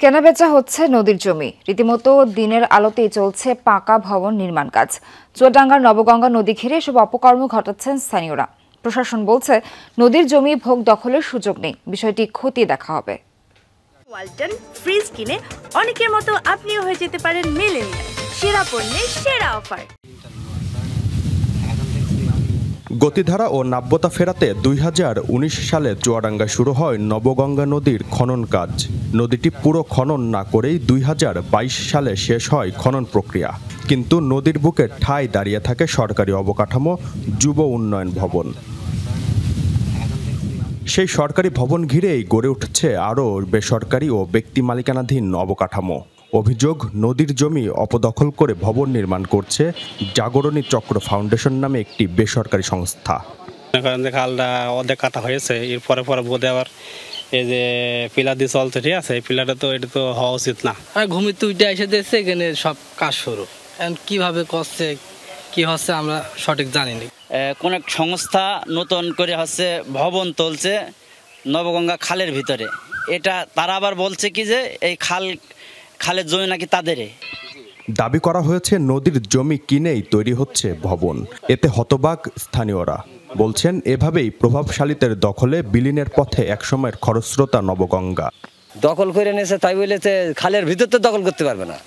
কেনাবেচা হচ্ছে নদীর জমি, রীতিমতো দিনের আলোতেই চলছে পাকা ভবন নির্মাণ কাজ। চুয়াডাঙ্গার নবগঙ্গা নদী ঘিরে এসব অপকর্ম ঘটাচ্ছেন স্থানীয়রা। প্রশাসন বলছে নদীর জমি ভোগ দখলের সুযোগ নেই, বিষয়টি খতিয়ে দেখা হবে। ওয়ালটন ফ্রিজ কিনে অনেকের মতো আপনিও হয়ে যেতে পারেন মিলেনিয়াল। সেরা পণ্যের সেরা অফার। গতিধারা ও নাব্যতা ফেরাতে 2019 সালে চুয়াডাঙ্গায় শুরু হয় নবগঙ্গা নদীর খনন কাজ। নদীটি পুরো খনন না করেই 2022 সালে শেষ হয় খনন প্রক্রিয়া। কিন্তু নদীর বুকে ঠাঁই দাঁড়িয়ে থাকে সরকারি অবকাঠামো যুব উন্নয়ন ভবন। সেই সরকারি ভবন ঘিরেই গড়ে উঠছে আরও বেসরকারি ও ব্যক্তি মালিকানাধীন অবকাঠামো। অভিযোগ, নদীর জমি অপদখল করে ভবন নির্মাণ করছে জাগরণী চক্র ফাউন্ডেশন নামে একটি বেসরকারি সংস্থা। খালটা অর্ধেক কাটা হয়েছে, এর পরে বোধে আবার এই যে পিলার দিয়ে চলছে, ঠিক আছে, এই পিলারটা তো এটা তো হওয়া উচিত না। ঘুমিতে উঠে এসে দেখছে এখানে সব কাজ শুরু। কিভাবে করছে কি হচ্ছে আমরা সঠিক জানি না। কোন এক সংস্থা নতুন করে হচ্ছে ভবন তুলছে নবগঙ্গা খালের ভিতরে। এটা তারা আবার বলছে কি যে এই খালের জমি নাকি তাদেরই। দাবি করা হয়েছে নদীর জমি কিনেই তৈরি হচ্ছে ভবন। এতে হতবাক স্থানীয়রা। বলছেন এভাবেই প্রভাবশালীদের দখলে বিলীনের পথে একসময়ের খরস্রোতা নবগঙ্গা। দখল করে নিয়েছে, তাই বলেছে খালের ভিতর তো দখল করতে পারবে না।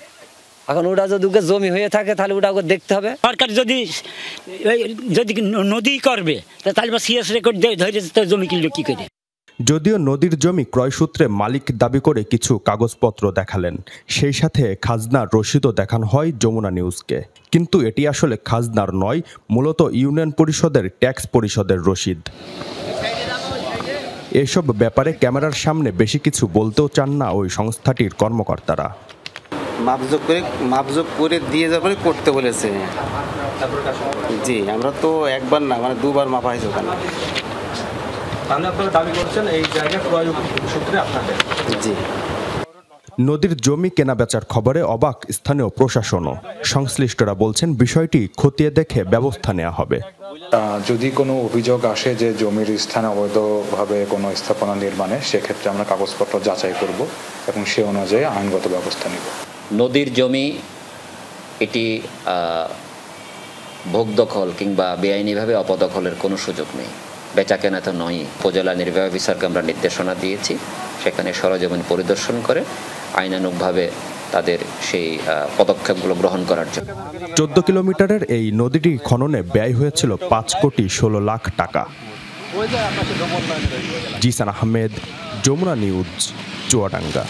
এখন ওটা যদি জমি হয়ে থাকে তাহলে ওটা দেখতে হবে। সরকার যদি নদী করবে তাহলে সিএস রেকর্ড ধরে জমি কিনলো কি করে। যদিও নদীর জমি ক্রয়সূত্রে মালিক দাবি করে কিছু কাগজপত্র দেখালেন, সেই সাথে খাজনার রসিদও দেখানো হয় যমুনা নিউজকে। কিন্তু এটি আসলে খাজনার নয়, মূলত ইউনিয়ন পরিষদের ট্যাক্স পরিষদের রসিদ। এসব ব্যাপারে ক্যামেরার সামনে বেশি কিছু বলতেও চান না ওই সংস্থাটির কর্মকর্তারা। মাপজোক করে দিয়ে যাওয়ার পরে করতে বলেছে। জি, আমরা তো একবার না মানে দুবার মাপা হয়েছে ওখানে। জি। নদীর জমি কেনাবেচার খবরে অবাক স্থানীয় প্রশাসনও। সংশ্লিষ্টরা বলছেন বিষয়টি খতিয়ে দেখে ব্যবস্থা নেওয়া হবে। যদি কোনো অভিযোগ আসে যে জমির স্থানে অবৈধভাবে কোনো স্থাপনা নির্মাণে, সেক্ষেত্রে আমরা কাগজপত্র যাচাই করব এবং সে অনুযায়ী আইনগত ব্যবস্থা নেব। নদীর জমি এটি ভোগ দখল কিংবা বেআইনিভাবে অপদখলের কোনো সুযোগ নেই। বেচাকেনা তো নয়। উপজেলা নির্বাহী অফিসারকে আমরা নির্দেশনা দিয়েছি, সেখানে সরজমিন পরিদর্শন করে আইনানুগভাবে তাদের সেই পদক্ষেপগুলো গ্রহণ করার জন্য। 14 কিলোমিটারের এই নদীটি খননে ব্যয় হয়েছিল 5 কোটি 16 লাখ টাকা। জিসান আহমেদ, যমুনা নিউজ, চুয়াডাঙ্গা।